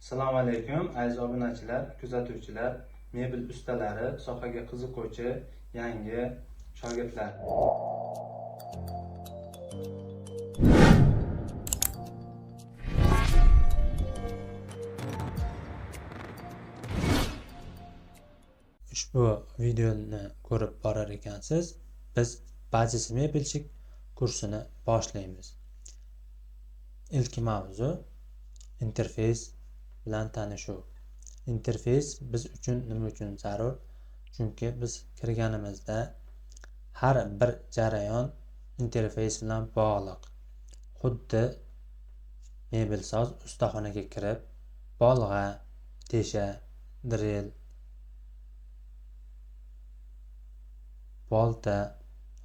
Assalomu alaykum aziz obunachilar, kuzatuvchilar, mebel ustalari, sohaga qiziquvchi yangi shogirdlar. Ushbu videoni ko'rib borar ekansiz, biz baziz mebelchik kursini boshlaymiz. Ilk mavzu interfeys bilan tanishuv. Interfeys biz uchun nima uchun zarur? Chunki biz kirganimizda har bir jarayon interfeys bilan bog'liq. Xuddi mebelsoz ustaxonaga kirib, bolg'a, tesha, drill, bolta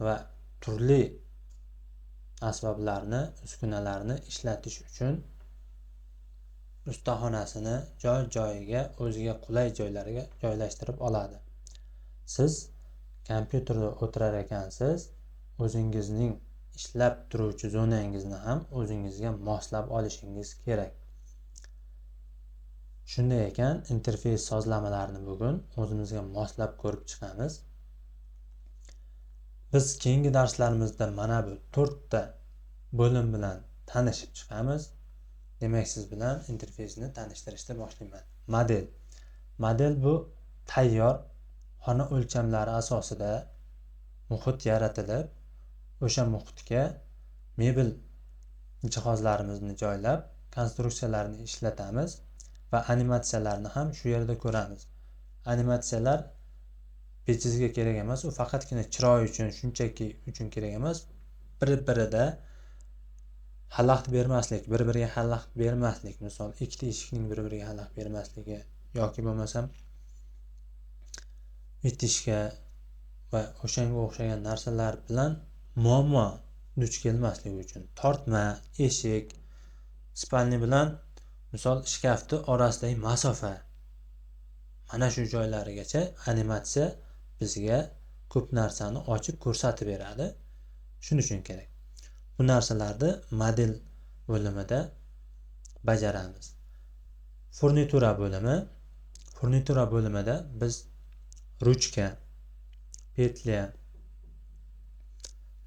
va turli asboblarni, uskunalarni ishlatish uchun ustaxonasini joy-joyiga, o'ziga qulay joylariga joylashtirib oladi. Siz kompyuterda o'tirar ekansiz, o'zingizning ishlab turuvchi zonangizni ham o'zingizga moslab olishingiz kerak. Shunday ekan, interfeys sozlamalarni bugun o'zimizga moslab ko'rib chiqamiz. Biz keyingi darslarimizda mana bu 4 ta bo'lim bilan tanishib chiqamiz. Demak, siz bilan interfeysni tanishtirishda boshlayman. Model bu tayyor xona o'lchamlari asosida muhit yaratilib, o'sha muhitga mebel jihozlarimizni joylab, konstruksiyalarni ishlatamiz va animatsiyalarni ham shu yerda ko'ramiz. Animatsiyalar bejizga kerak emas, u faqatgina chiroy uchun, shunchaki uchun kerak emas. Bir-birida xalaqit bermaslik, bir-biriga xalaqit bermaslik, misol ikkita eshikning bir-biriga xalaqit bermasligi yoki bo'lmasam bitishga va o'shanga o'xshagan narsalar bilan muammo duch kelmasligi uchun tortma, eshik, spalni bilan misol shkafni orasidagi masofa, mana shu joylarigacha animatsiya bizga ko'p narsani ochib ko'rsatib beradi. Shuning uchun kerak. Bu narsalarni model bo'limida bajaramiz. Furnitura bo'limida biz ruchka, petля,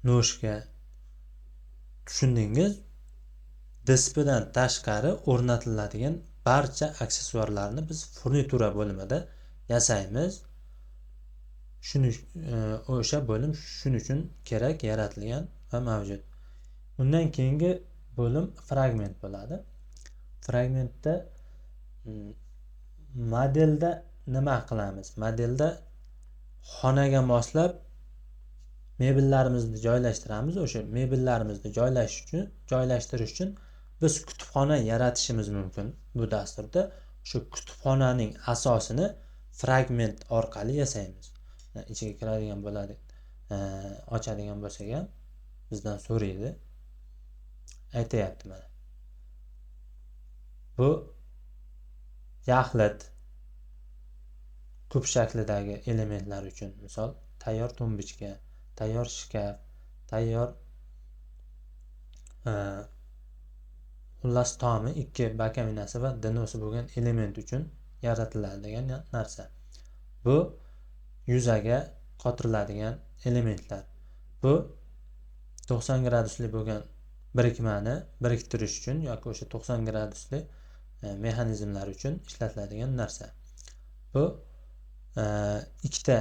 noshka, tushundingiz? Dispdan tashqari o'rnatiladigan barcha aksessuarlarni biz furnitura bo'limida yasaymiz. O'sha bo'lim shuning uchun kerak, yaratilgan va mavjud. Undan keyingi bo'lim fragment bo'ladi. Fragmentda modelda nima qilamiz? Modelda xonaga moslab mebellarimizni joylashtiramiz. O'sha mebellarimizni joylashtirish uchun biz kutubxona yaratishimiz mumkin bu dasturda. Shu kutubxonaning asosini fragment orqali yasaymiz. Ichiga kiradigan bo'ladi, ochadigan bo'lsak ham bizdan so'raydi. Aytayapti mana. Bu yaxlit kub shaklidagi elementlar uchun, misol tayyor tumbichka, tayyor shkaf, tayyor xullas tomi, ikki bakaminasi va dinosi bo'lgan element uchun yaratiladigan narsa. Bu yuzaga qotiriladigan elementlar. Bu 90 gradusli bo'lgan birikmani biriktirish uchun yoki o'sha 90 gradusli mexanizmlar uchun ishlatiladigan narsa. Bu ikkita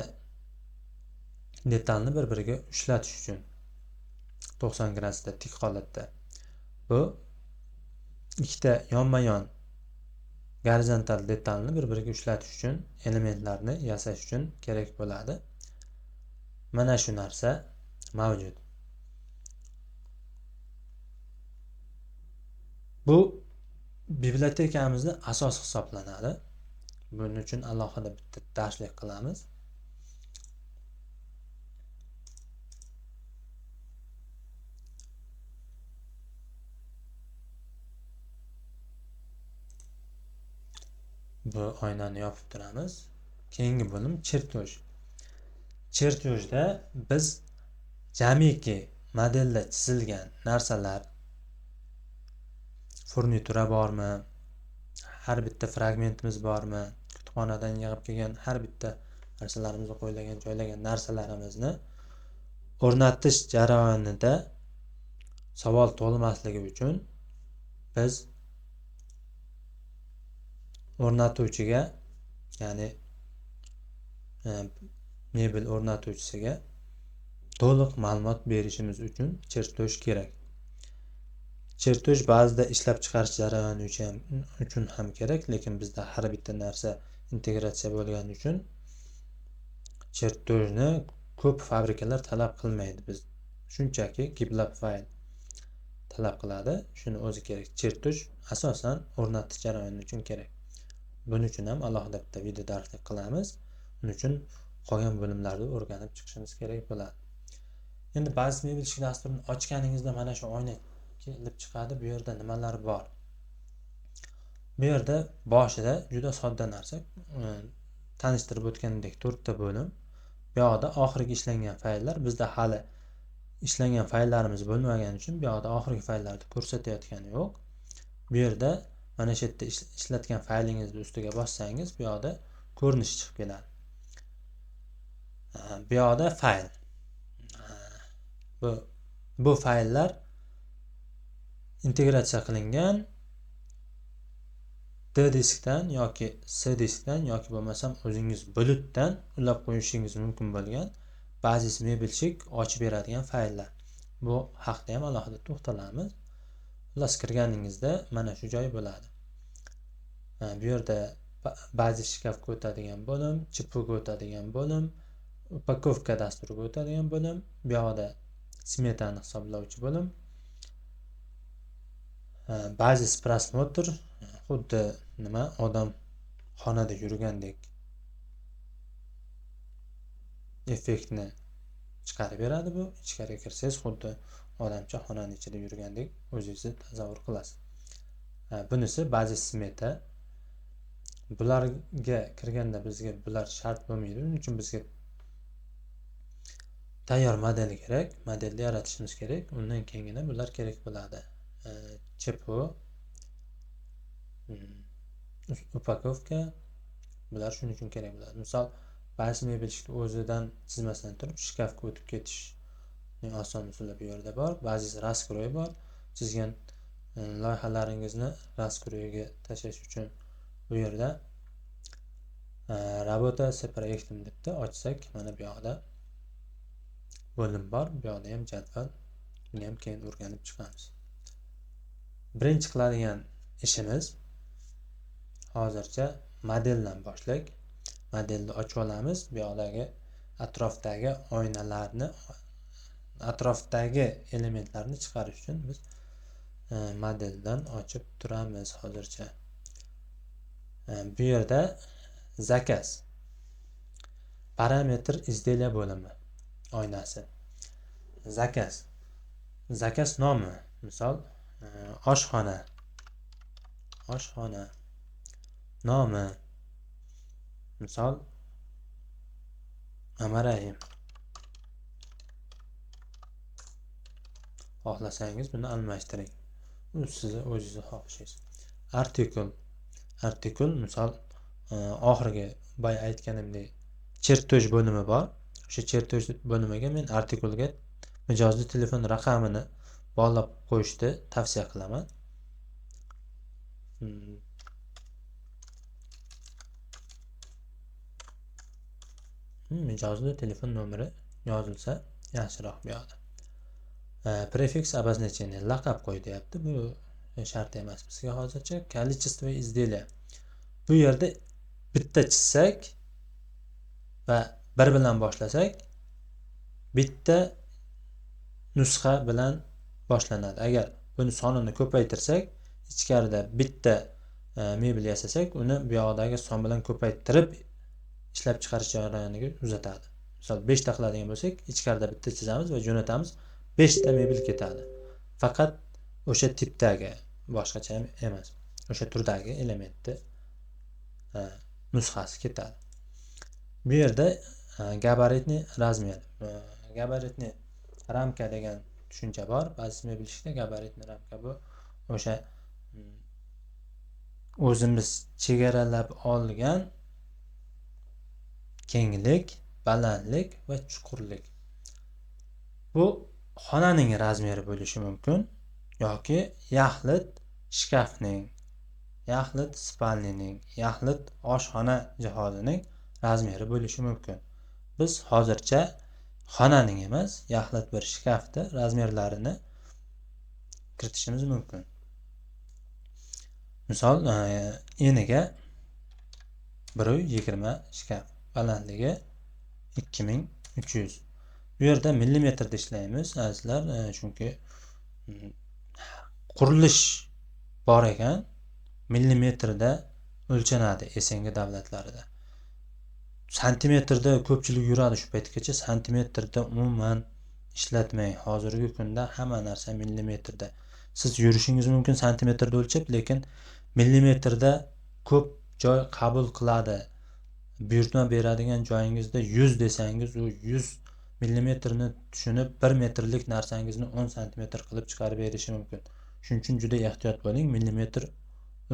detalni bir-biriga ushlatish uchun 90 gradusda tik holatda. Bu ikkita yonma-yon gorizontal detalni bir-biriga ushlatish uchun, elementlarni yasash uchun kerak bo'ladi. Mana shu narsa mavjud. Bu bibliotekamizning asosi hisoblanadi. Buning uchun alohida bitta darslik qilamiz. Bu oynani yopib turamiz. Keyingi bo'lim chertyoj. Chertyojda biz jamiki modelda chizilgan narsalar, furnitura bormi, har bitta fragmentimiz bormi, kutubxonadan yig'ib kelgan har bitta narsalarimizni joylagan narsalarimizni o'rnatish jarayonida savol tug'ilmasligi uchun biz o'rnatuvchiga, ya'ni mebel o'rnatuvchisiga to'liq ma'lumot berishimiz uchun chertoj kerak. Chertoj ba'zida ishlab chiqarish jarayoni uchun ham kerak, lekin bizda har bitta narsa integratsiya bo'lgani uchun chertojni ko'p fabrikalar talab qilmaydi. Biz shunchaki giblab fayl talab qiladi, shuni o'zi kerak. Chertoj asosan o'rnatish jarayoni uchun kerak. Buning uchun ham alohida bitta video darslik qilamiz. Buning uchun qolgan bo'limlarni o'rganib chiqishimiz kerak bo'ladi. Endi ba'zi mebel ishik dasturini ochganingizda mana shu oyna kelib chiqadi. Bu yerda nimalar bor? Bu yerda boshida juda sodda narsa, tanishtirib o'tgandek 4 ta bo'lim. Bu yoqda oxirgi ishlangan fayllar. Bizda hali ishlangan fayllarimiz bo'lmagani uchun bu yoqda oxirgi fayllarni ko'rsatayotgani yo'q. Bu yerda mana shu yerda ishlatgan faylingizni ustiga bossangiz, bu yoqda ko'rinish chiqib keladi. Bu yoqda fayl. Bu fayllar integratsiya qilingan D diskdan yoki C diskdan yoki bo'lmasam o'zingiz bulutdan ulab qo'yishingiz mumkin bo'lgan Basis mebelshik ochib beradigan fayllar. Bu haqda ham alohida to'xtalamiz. Xullas kirganingizda mana shu joy bo'ladi. Bu yerda Basis shkafga o'tadigan bo'lim, chipuga o'tadigan bo'lim, upakovka dasturiga o'tadigan bo'lim, bu yoqda smetani hisoblovchi bo'lim, Basis prosmotr, xuddi nima odam xonada yurgandek effektni chiqarib beradi bu. Ichkariga kirsangiz xuddi odamcha xonaning ichida yurgandek o'zingizni tasavvur qilasiz. Bunisi Basis smeta. Bularga kirganda bizga bular shart bo'lmaydi. Buning uchun bizga tayyor model kerak. Modelni yaratishimiz kerak. Undan keyingina bular kerak bo'ladi. Chipu, upakovka, bular shuning uchun kerak bo'ladi. Misol, Basis mebelshikni o'zidan chizmasdan turib shkafga o'tib ketishning oson usuli bu yerda bor. Basis raskroy bor. Chizgan loyihalaringizni raskroyga tashlash uchun bu yerda Rabota s proyektim debda ochsak, mana bu yoqda bo'lim bor. Bu yoqda ham jadval. Buni ham keyin o'rganib chiqamiz. Birinchi qiladigan ishimiz hozircha modeldan boshlak. Modelni ochib olamiz. Bu yoqdagi atrofdagi oynalarni, atrofdagi elementlarni chiqarish uchun biz modeldan ochib turamiz hozircha. Bu yerda zakaz, parametr izdelya bo'limi, oynasi. Zakaz nomi, misol oshxona nomi, misol Amarayim. Xohlasangiz buni almashtiring. Bu sizni o'zingizni xohishingiz. Artikul, misol oxirgi boya aytganimdek chertoj bo'limi bor. O'sha chertoj bo'limiga men artikulga mijozli telefon raqamini bog'lab qo'yishni tavsiya qilaman. Mijozli telefon nomeri yozilsa yaxshiroq bu yoqda. Prefix обозначение, laqab qo'y deyapti. Bu shart emas bizga hozircha. Количество изделия. Bu yerda bitta chizsak va bir bilan boshlasak, bitta nusxa bilan boshlanadi. Agar buni sonini ko'paytirsak, ichkarida bitta mebel yasasak, uni bu yoqdagi son bilan ko'paytirib ishlab chiqarish jarayoniga uzatadi. Misol 5 ta qiladigan bo'lsak, ichkarida bitta chizamiz va jo'natamiz, 5 ta mebel ketadi. Faqat o'sha tipdagi, boshqacha emas. O'sha turdagi elementni nusxasi ketadi. Bu yerda gabaritni razmer, gabaritni ramka degan tushuncha bor. Basis mebelshikda gabaritni ramka bu o'sha o'zimiz chegaralab olgan kenglik, balandlik va chuqurlik. Bu xonaning razmeri bo'lishi mumkin yoki yaxlit shkafning, yaxlit spalnining, yaxlit oshxona jihozining razmeri bo'lishi mumkin. Biz hozircha xonaning emas, yaxlit bir shkafni razmerlarini kiritishimiz mumkin. Misol, eniga 120 shkaf, balandligi 2300. Bu yerda millimetrda ishlaymiz azizlar, chunki qurilish bor ekan, millimetrda o'lchanadi SNG davlatlarida. Santimetrda ko'pchilik yuradi shu paytgacha, santimetrda umuman ishlatmang. Hozirgi kunda hamma narsa millimetrda. Siz yurishingiz mumkin santimetrda o'lchab, lekin millimetrda ko'p joy qabul qiladi. Buyurtma beradigan joyingizda 100 desangiz, u 100 millimetrni tushunib 1 metrlik narsangizni 10 santimetr qilib chiqarib berishi mumkin. Shuning uchun juda ehtiyot bo'ling. Millimetr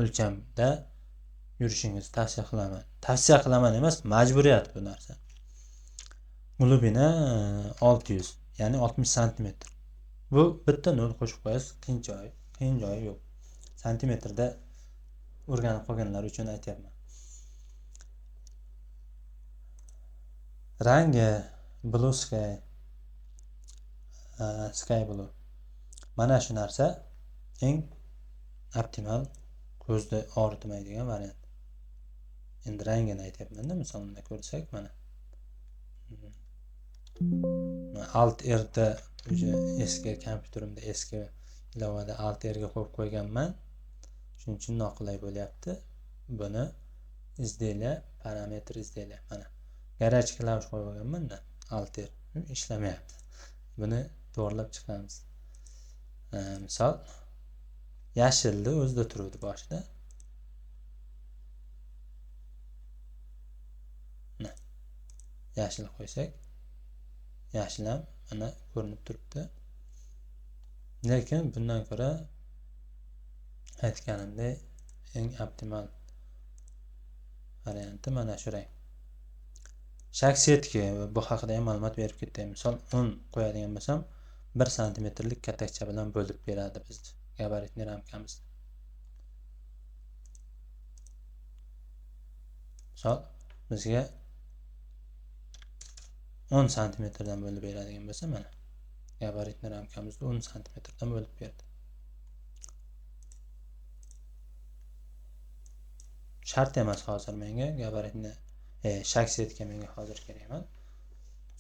o'lchamda yurishingizni tavsiya qilaman. Tavsiya qilaman emas, majburiyat bu narsa. Glubina 600, ya'ni 60 santimetr. Bu bitta 0 qo'shib qo'yasiz, qiyin joyi yo'q. Santimetrda o'rganib qolganlar uchun aytyapman. Rangi blue sky blue. Mana shu narsa eng optimal, ko'zni og'ritmaydigan variant. Endi rangini aytyapman-da, misolda ko'rsak mana. Alt R da eski kompyuterimda eski ilovada Alt R ga qo'yib qo'yganman. Shuning uchun noqulay bo'lyapti. Buni izlayla, parametr izlayla. Mana garaj klavish qo'yib olganman-da, Alt R ishlamayapti. Buni to'g'rilab chiqamiz. Misol yashilni o'zida turibdi boshida. Yashil qo'ysak, yashil ham mana ko'rinib turibdi. Lekin bundan ko'ra aytganimdek eng optimal varianti mana shu rang. Shaksetki bu haqida ham ma'lumot berib ketdim. Misol 10 qo'yadigan bo'lsam 1 santimetrlik katakcha bilan bo'lib beradi bizni gabaritli ramkamizni. Misol bizga 10 santimetrdan bo'lib beradigan bo'lsa, mana gabaritli ramkamizni 10 santimetrdan bo'lib berdi. Shart emas hozir menga gabaritni shaksetga menga hozir kerak emas.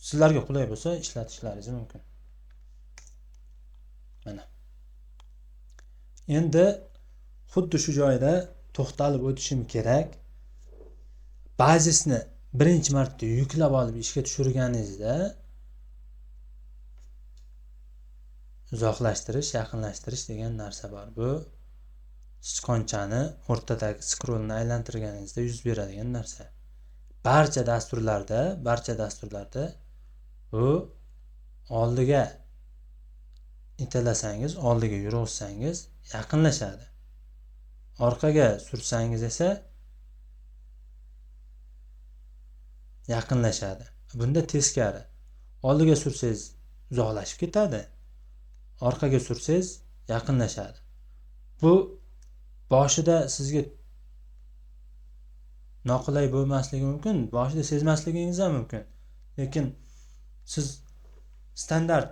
Sizlarga qulay bo'lsa ishlatishlaringiz mumkin. Mana. Endi xuddi shu joyda to'xtalib o'tishim kerak. Bazisni birinchi marta yuklab olib ishga tushirganingizda uzoqlashtirish, yaqinlashtirish degan narsa bor. Bu sichqonchani o'rtadagi scrollni aylantirganingizda yuz beradigan narsa. Barcha dasturlarda bu oldiga italasangiz, oldiga yurg'izsangiz yaqinlashadi. Orqaga sursangiz esa yaqinlashadi. Bunda teskari. Oldiga sursangiz uzoqlashib ketadi. Orqaga sursangiz yaqinlashadi. Bu boshida sizga noqulay bo'lmasligi mumkin, boshida sezmasligingiz ham mumkin. Lekin siz standart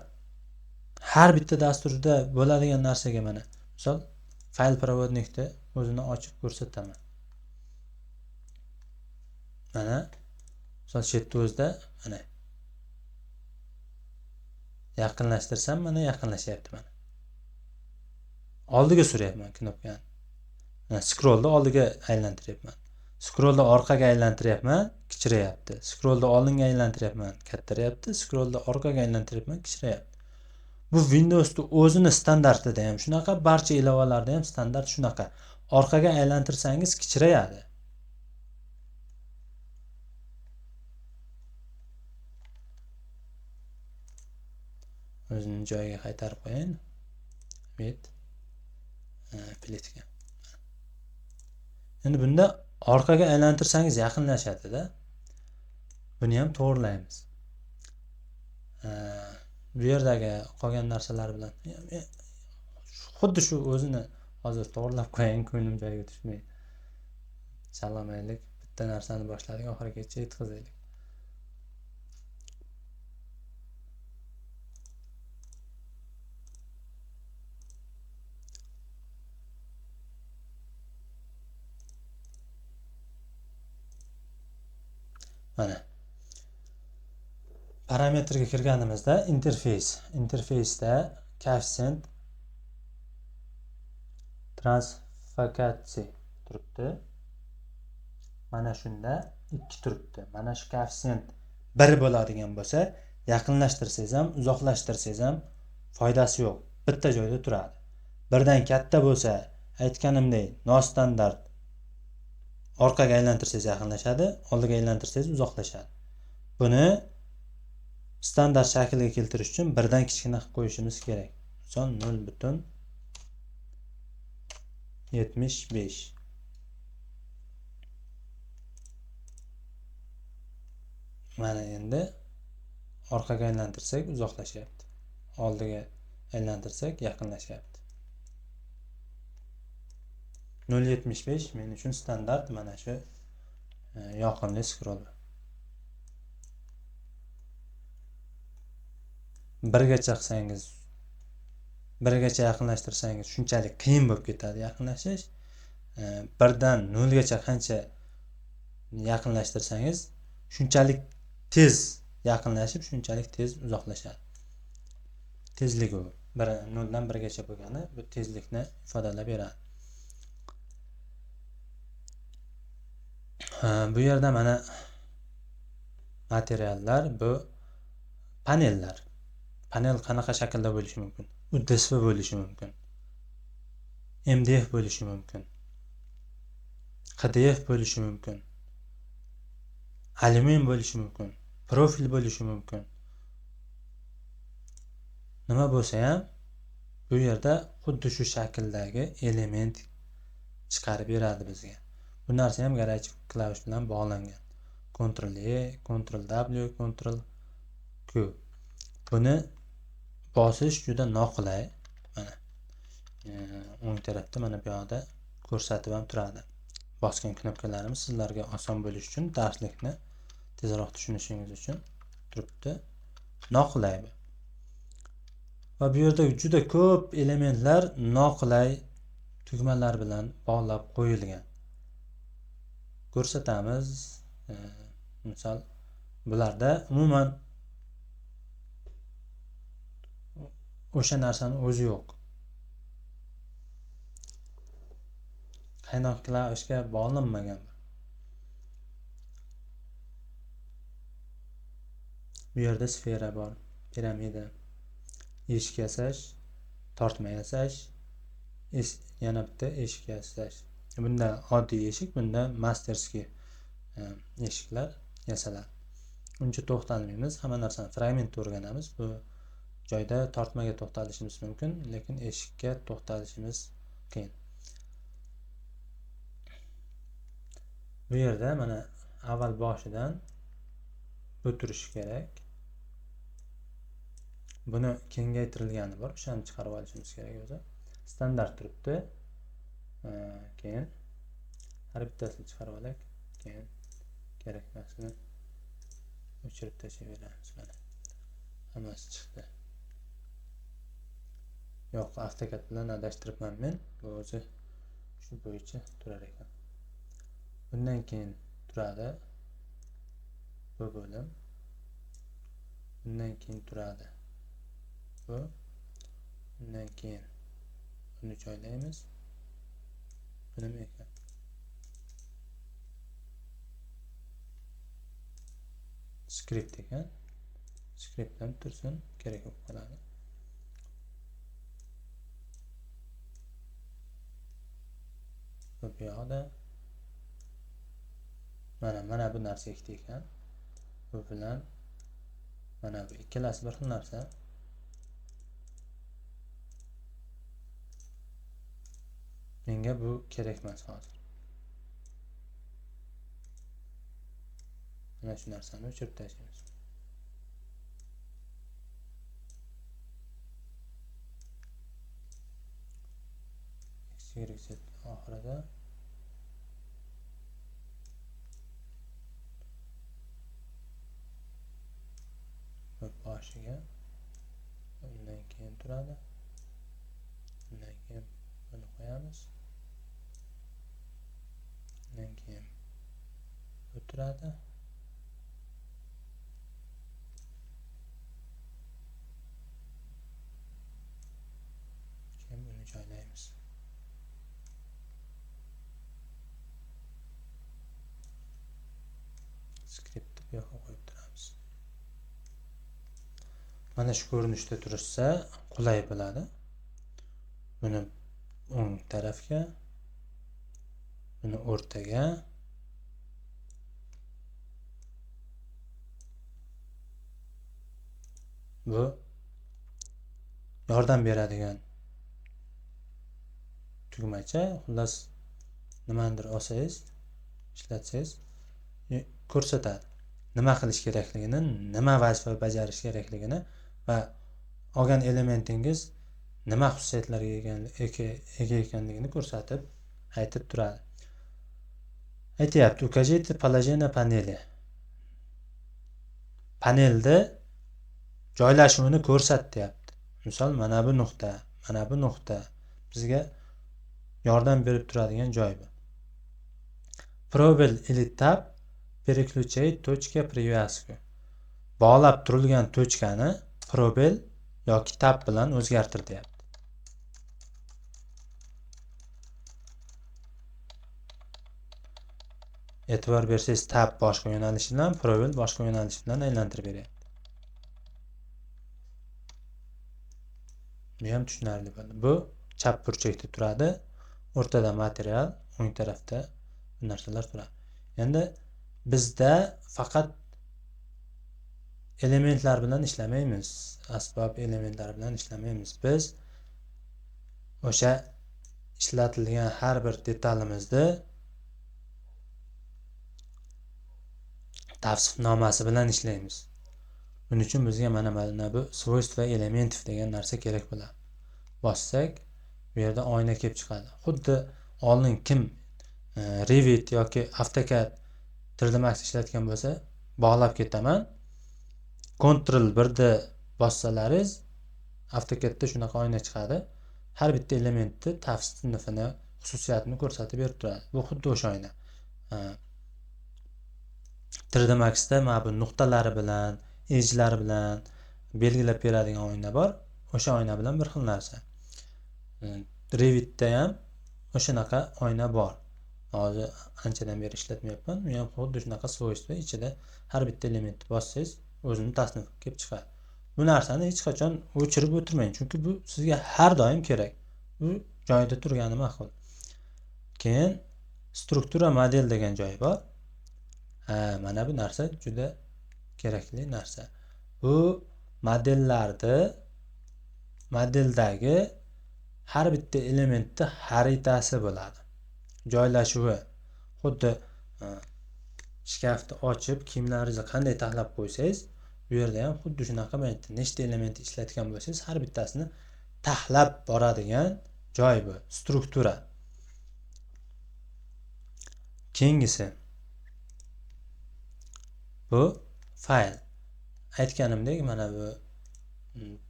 har bitta dasturda bo'ladigan narsaga mana, misol fayl provodnikda o'zini ochib ko'rsataman. Mana misol chetda o'zida mana yaqinlashtirsam mana yaqinlashyapti mana. Oldiga suryapman knopkani. Scrollni oldiga aylantiryapman. Scrollni orqaga aylantiryapman, kichrayapti. Scrollni oldinga aylantiryapman, kattarayapti. Scrollni orqaga aylantiryapman, kichrayapti. Bu Windows'da o'zini standartida ham shunaqa, barcha ilovalarda ham standart shunaqa. Orqaga aylantirsangiz kichrayadi. O'zini joyiga qaytarib qo'ying. Plitka. Endi bunda orqaga aylantirsangiz yaqinlashadi-da. Buni ham to'g'rilaymiz. Bu yerdagi qolgan narsalar bilan xuddi shu o'zini hozir to'g'rilab qo'ying, ko'nglim joyiga tushmaydi. Chalamaylik, bitta narsani boshladik, oxirigacha yetkazaylik. Mana parametrga kirganimizda interfeysda koeffitsient transfakatsiya turibdi. Mana shunda 2 turibdi. Mana shu koeffitsient 1 bo'ladigan bo'lsa, yaqinlashtirsangiz ham, uzoqlashtirsangiz ham foydasi yo'q. Bitta joyda turadi. Birdan katta bo'lsa, aytganimdek, nostandart orqaga aylantirsangiz yaqinlashadi, oldiga aylantirsangiz uzoqlashadi. Buni standart shaklga keltirish uchun birdan kichkina qilib qo'yishimiz kerak. Misol 0.75. Mana endi orqaga aylantirsak uzoqlashyapti. Oldiga aylantirsak yaqinlashyapti. 0.75 men uchun standart mana shu yoqimli scroll. Birgacha qilsangiz, birgacha yaqinlashtirsangiz shunchalik qiyin bo'lib ketadi yaqinlashish. Birdan 0 gacha qancha yaqinlashtirsangiz shunchalik tez yaqinlashib, shunchalik tez uzoqlashadi. Tezligi u. 0 dan 1 gacha bo'lgani bu tezlikni ifodalab beradi. Bu yerda mana materiallar, bu panellar. Panel qanaqa shaklda bo'lishi mumkin? U DSV bo'lishi mumkin. MDF bo'lishi mumkin. HDF bo'lishi mumkin. Alyumin bo'lishi mumkin. Profil bo'lishi mumkin. Nima bo'lsa ham bu yerda xuddi shu shakldagi element chiqarib beradi bizga. Bu narsa ham garaj klavish bilan bog'langan. Ctrl E, Ctrl W, Ctrl Q. Buni bosish juda noqulay. Mana o'ng tarafda mana bu yoqda ko'rsatib ham turadi. Bosgan knopkalarimiz sizlarga oson bo'lish uchun, darslikni tezroq tushunishingiz uchun turibdi. Noqulay bu. Va bu yerda juda ko'p elementlar noqulay tugmalar bilan bog'lab qo'yilgan. Ko'rsatamiz. Misol bularda umuman o'sha narsani o'zi yo'q. Qaynoq klavishga bog'lanmagan. Bu yerda sfera bor, piramida, eshik yasash, tortma yasash, yana bitta eshik yasash. Bunda oddiy eshik, bunda masterskiy eshiklar yasaladi. Uncha to'xtalmaymiz, hamma narsani fragment o'rganamiz. Bu joyda tortmaga to'xtalishimiz mumkin, lekin eshikka to'xtalishimiz qiyin. Bu yerda mana avval boshidan bu turishi kerak. Buni kengaytirilgani bor, o'shani chiqarib olishimiz kerak o'zi. Standart turibdi. Keyin har bittasini chiqarib olaylik. Keyin kerakmasini o'chirib tashlayveramiz. Mana hammasi chiqdi. Yo'q, AutoCAD bilan adashtiribman men. Bu o'zi shu bo'yicha turar ekan. Bundan keyin turadi bu bo'lim. Bundan keyin turadi bu. Bundan keyin buni joylaymiz. Bu nima ekan? Skript ekan. Skriptdan tursin, kerak bo'lib qoladi. Bu yoqda mana bu narsa ikkita ekan. Bu bilan mana bu ikkalasi bir xil narsa. Menga bu kerak emas hozir. Mana shu narsani o'chirib tashlaymiz. XYZ oxirida boshiga undan keyin turadi. Undan keyin buni qo'yamiz. Undan keyin bu turadi. Keyin buni joylaymiz. Skriptni bu yoqqa qo'yib turamiz. Mana shu ko'rinishda turishsa qulay bo'ladi. Buni o'ng tarafga, buni o'rtaga, bu yordam beradigan tugmacha. Xullas nimadir olsangiz, ishlatsangiz ko'rsatadi. Nima qilish kerakligini, nima vazifa bajarish kerakligini va olgan elementingiz nima xususiyatlarga ega ekanligini ko'rsatib aytib turadi. Aytyapti, ukажите положение paneli. Panelda joylashuvini ko'rsat deyapti. Misol mana bu nuqta, mana bu nuqta bizga yordam berib turadigan joy bu. Probel или tab переключает точка привязки. Bog'lab turilgan tochkani probel yoki tab bilan o'zgartir deyapti. E'tibor bersangiz, tab boshqa yo'nalish bilan, probel boshqa yo'nalish bilan aylantirib beryapti. Bu ham tushunarli bo'ldi. Bu chap burchakda turadi, o'rtada material, o'ng tarafda bu narsalar turadi. Endi bizda faqat elementlar bilan ishlamaymiz, asbob elementlari bilan ishlamaymiz. Biz o'sha ishlatilgan har bir detalimizni tavsifnomasi bilan ishlaymiz. Buning uchun bizga mana bu свойства elementov degan narsa kerak bo'ladi. Bossak, bu yerda oyna kelib chiqadi. Xuddi oldin kim Revit yoki AutoCAD 3D Max ishlatgan bo'lsa, bog'lab ketaman. Ctrl 1 ni bossalaringiz AutoCADda shunaqa oyna chiqadi. Har bitta elementni tavsifini, xususiyatini ko'rsatib berib turadi. Bu xuddi o'sha oyna. 3D Maxda mana bu nuqtalari bilan, edge'lari bilan belgilab beradigan oyna bor. O'sha oyna bilan bir xil narsa. Revitda ham o'shanaqa oyna bor. Hozir anchadan beri ishlatmayapman. Bu ham xuddi shunaqa свойства, ichida har bitta elementni bossangiz o'zini tasnif kelib chiqadi. Bu narsani hech qachon o'chirib o'tirmang, chunki bu sizga har doim kerak. Bu joyida turgani ma'qul. Keyin struktura model degan joy bor. Mana bu narsa juda kerakli narsa. Bu modeldagi har bitta elementni xaritasi bo'ladi. Joylashuvi. Xuddi shkafni ochib, kiyimlaringizni qanday taxlab qo'ysangiz, bu yerda ham xuddi shunaqa nechta element ishlatgan bo'lsangiz, har bittasini taxlab boradigan joy bu, struktura. Keyingisi bu fayl. Aytganimdek, mana bu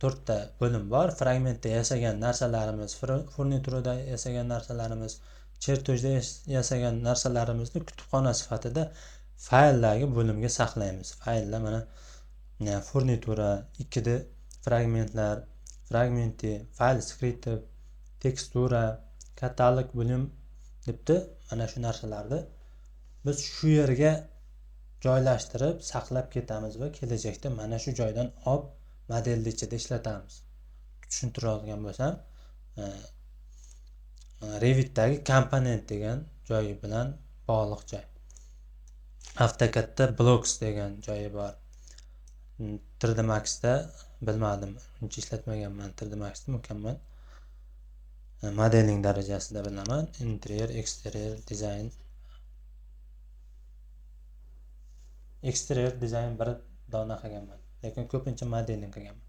4 ta bo'lim bor. Fragmentda yasagan narsalarimiz, furniturada yasagan narsalarimiz, chertojda yasagan narsalarimizni kutubxona sifatida fayllardagi bo'limga saqlaymiz. Fayllar mana furnitura, 2 da fragmentlar, fragmenti, fayl skript, tekstura, katalog bo'lim debdi. Mana shu narsalarni biz shu yerga joylashtirib saqlab ketamiz va kelajakda mana shu joydan olib modelni ichida ishlatamiz. Tushuntira olgan bo'lsam, Revitdagi komponent degan joyi bilan bog'liq joy. AutoCADda blocks degan joyi bor. 3D Maxda bilmadim, uncha ishlatmaganman. 3D Maxda mukammal modeling darajasida bilaman. Interior, exterior, design. exterior dizayn bir dona qilganman, lekin ko'pincha modelni qilganman.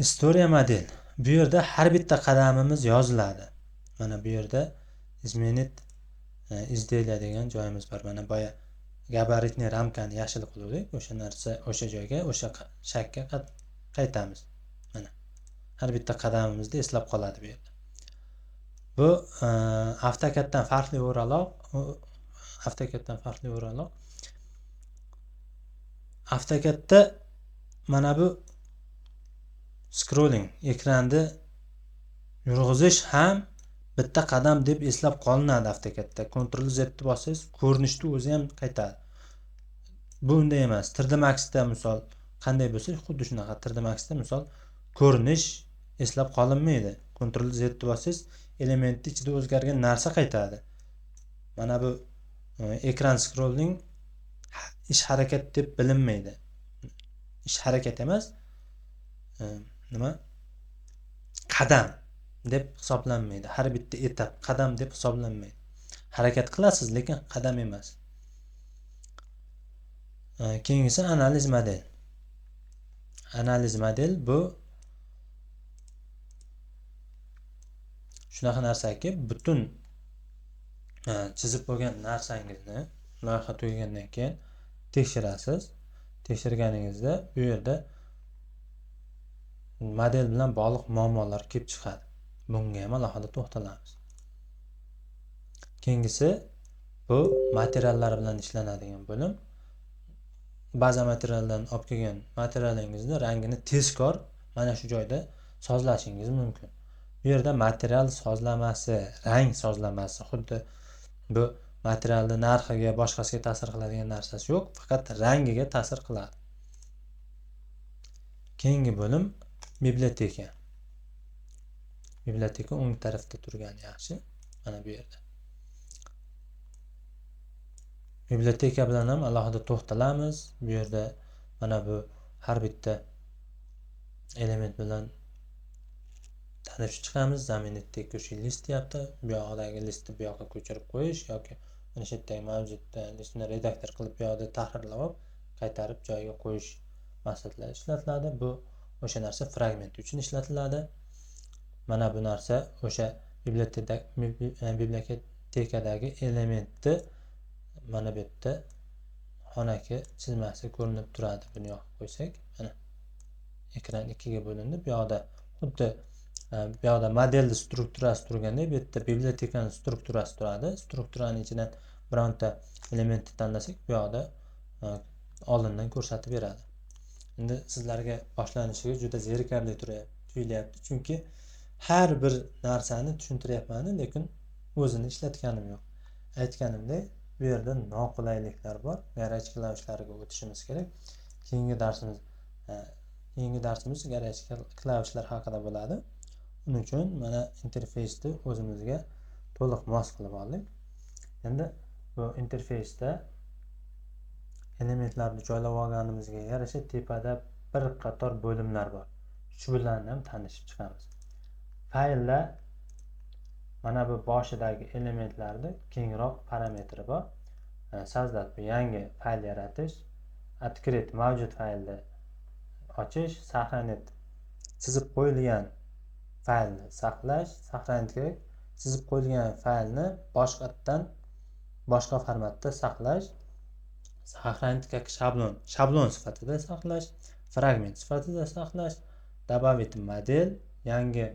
Historia model. Bu yerda har bitta qadamimiz yoziladi. Mana bu yerda izmenit izdelya degan joyimiz bor. Mana boya gabaritni ramkani yashil qildik. O'sha narsa o'sha joyga, o'sha shakka qaytamiz. Mana har bitta qadamimizda eslab qoladi bu yerda. Bu AutoCADdan farqli o'raloq, AutoCADda mana bu scrolling, ekranni yurg'izish ham bitta qadam deb eslab qolinadi AutoCADda. Ctrl Z ni bossangiz, ko'rinishni o'zi ham qaytadi. Bu unday emas. 3D Max'da misol qanday bo'lsa, xuddi shunaqa 3D Max'da misol ko'rinish eslab qolinmaydi. Ctrl Z ni bossangiz, elementni ichida o'zgargan narsa qaytadi. Mana bu ekran scrolling ish harakat deb bilinmaydi. Ish harakat emas, nima? Qadam deb hisoblanmaydi. Har bitta etap qadam deb hisoblanmaydi. Harakat qilasiz, lekin qadam emas. Keyingisi analiz model. Analiz model bu shunaqa narsaki, butun chizib bo'lgan narsangizni loyiha tugagandan keyin tekshirasiz. Tekshirganingizda bu yerda model bilan bog'liq muammolar kelib chiqadi. Bunga ham alohida to'xtalamiz. Keyingisi bu materiallar bilan ishlanadigan bo'lim. Baza materialdan olib kelgan materialingizni rangini tezkor mana shu joyda sozlashingiz mumkin. Bu yerda material sozlamasi, rang sozlamasi, xuddi bu materialning narxiga, boshqasiga ta'sir qiladigan narsasi yo'q, faqat rangiga ta'sir qiladi. Keyingi bo'lim biblioteka. Biblioteka o'ng tarafda turgani yaxshi. Mana bu yerda. Biblioteka bilan ham alohida to'xtalamiz. Bu yerda mana bu har bitta element bilan tanishib chiqamiz. Zaminat tekushi list deyapti. Bu yoqdagi listni bu yoqqa ko'chirib qo'yish yoki mana shu yerdagi mavjud listni redaktor qilib bu yoqda tahrirlab olib, qaytarib joyiga qo'yish maqsadlarida ishlatiladi. Bu o'sha narsa fragment uchun ishlatiladi. Mana bu narsa o'sha bibliotekadagi elementni mana bu yerda xonaki chizmasi ko'rinib turadi. Buni yoqib qo'ysak, mana ekran ikkiga bo'lindi. Bu yoqda xuddi bu yoqda modelning strukturasi turganda, bu yerda bibliotekaning strukturasi turadi. Strukturaning ichidan bironta elementni tanlasak, bu yoqda oldindan ko'rsatib beradi. Endi sizlarga boshlanishiga juda zerikarli tuyulyapti, chunki har bir narsani tushuntiryapman, lekin o'zini ishlatganim yo'q. Aytganimdek, bu yerda noqulayliklar bor. Garaj klavishlariga o'tishimiz kerak. Keyingi darsimiz garaj klavishlar haqida bo'ladi. Uning uchun mana interfeysni o'zimizga to'liq mos qilib oldik. Endi bu interfeysda elementlarni joylab olganimizga yarasha tepada bir qator bo'limlar bor. Shu bilan ham tanishib chiqamiz. Faylda mana bu boshidagi elementlarni kengroq parametri bor. Sozdat bu yangi fayl yaratish, открыть mavjud faylni ochish, сохранить chizib qo'yilgan faylni saqlash, сохранить kerak, chizib qo'yilgan faylni boshqa formatda saqlash, сохранить как shablon sifatida saqlash, fragment sifatida saqlash, добавить model, yangi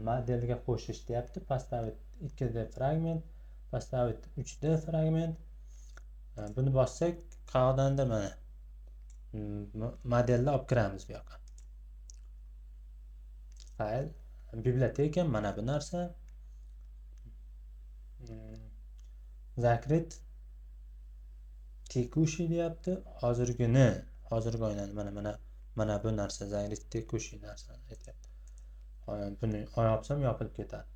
modelga qo'shish deyapti, поставить 2D fragment, поставить 3D fragment. Buni bossak, qayerdandir mana modelni olib kiramiz bu yoqqa. Fayl, biblioteka mana bu narsa. Zakrit tekushi deyapti. Hozirgi o'ynadi mana bu narsa zakrit tekushi narsani aytyapti. Buni oyapsam yopilib ketadi.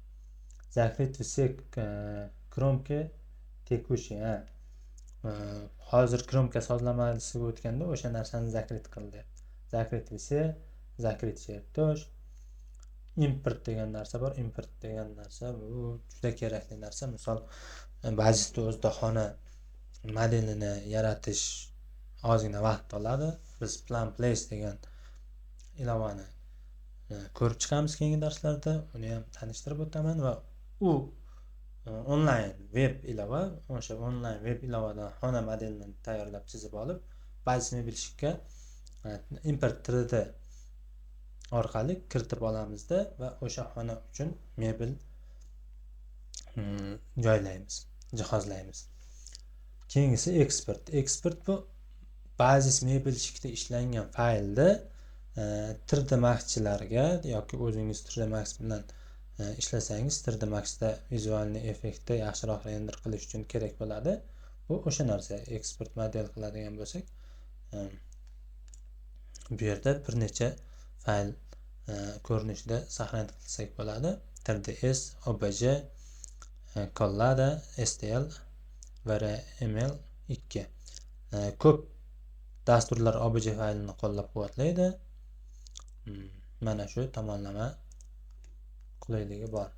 Zakrit все кромки tekushi. Hozir kromka sozlamasiga o'tganda o'sha narsani zakrit qildi. Zakrit все, zakrit chertosh. Import degan narsa bor. Import degan narsa bu juda kerakli narsa. Misol, ba'zida o'zida xona modelini yaratish ozgina vaqt oladi. Biz Plan Place degan ilovani ko'rib chiqamiz keyingi darslarda. Uni ham tanishtirib o'taman va u onlayn web ilova, o'sha onlayn web ilovadan xona modelini tayyorlab chizib olib, Base Mebelshipga import 3D orqali kiritib olamizda va o'sha xona uchun mebel joylaymiz, jihozlaymiz. Keyingisi export. Export bu Basis Mebelshipda ishlangan faylni 3D Max'chilarga yoki o'zingiz 3D Max bilan ishlasangiz 3D Max'da vizualni effektni yaxshiroq render qilish uchun kerak bo'ladi. Bu o'sha narsa. Export model qiladigan bo'lsak, bu yerda bir necha fayl ko'rinishida saqlanib qilsak bo'ladi. 3ds, obj, collada, stl va rml 2. Ko'p dasturlar obj faylini qo'llab-quvvatlaydi. Mana shu tomonlama qulayligi bor.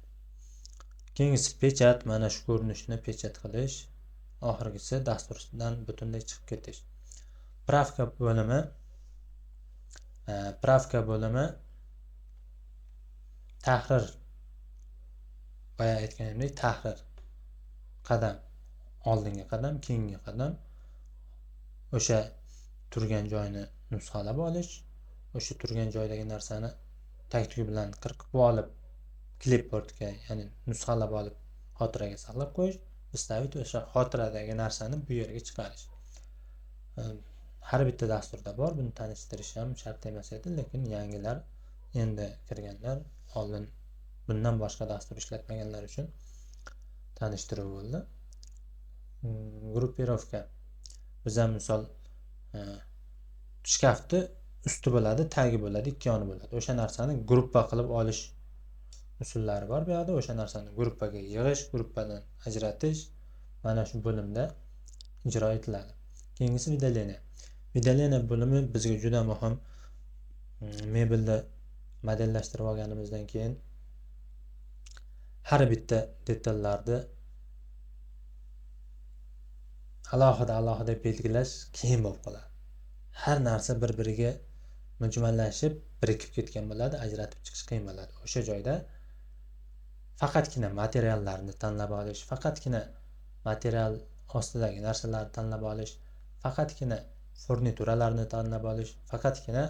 Keyingisi pechat, mana shu ko'rinishni pechat qilish. Oxirgisi dasturdan butunlay chiqib ketish. Pravka bo'limi tahrir. Boya aytganimdek, tahrir qadam, oldingi qadam, keyingi qadam, o'sha turgan joyni nusxalab olish, o'sha turgan joydagi narsani tag-tugi bilan qirqib olib, clipboardga, ya'ni nusxalab olib, xotiraga saqlab qo'yish, vystavить o'sha xotiradagi narsani bu yerga chiqarish. Har bitta dasturda bor, buni tanishtirish ham shart emas edi, lekin yangilar, endi kirganlar, oldin bundan boshqa dastur ishlatmaganlar uchun tanishtiruv bo'ldi. Gruppirovka. Biz ham misol shkafni usti bo'ladi, tagi bo'ladi, ikki yoni bo'ladi. O'sha narsani gruppa qilib olish usullari bor bu yerda. O'sha narsani gruppaga yig'ish, gruppadan ajratish mana shu bo'limda ijro etiladi. Keyingisi vidaleniya. Vidaleniya bo'limi bizga juda muhim. Mebelni modellashtirib olganimizdan keyin har bitta detallarni alohida belgilash qiyin bo'lib qoladi. Har narsa bir-biriga mujmallashib, birikib ketgan bo'ladi, ajratib chiqish qiyin bo'ladi. O'sha joyda faqatgina materiallarni tanlab olish, faqatgina material ostidagi narsalarni tanlab olish, faqatgina furnituralarni tanlab olish, faqatgina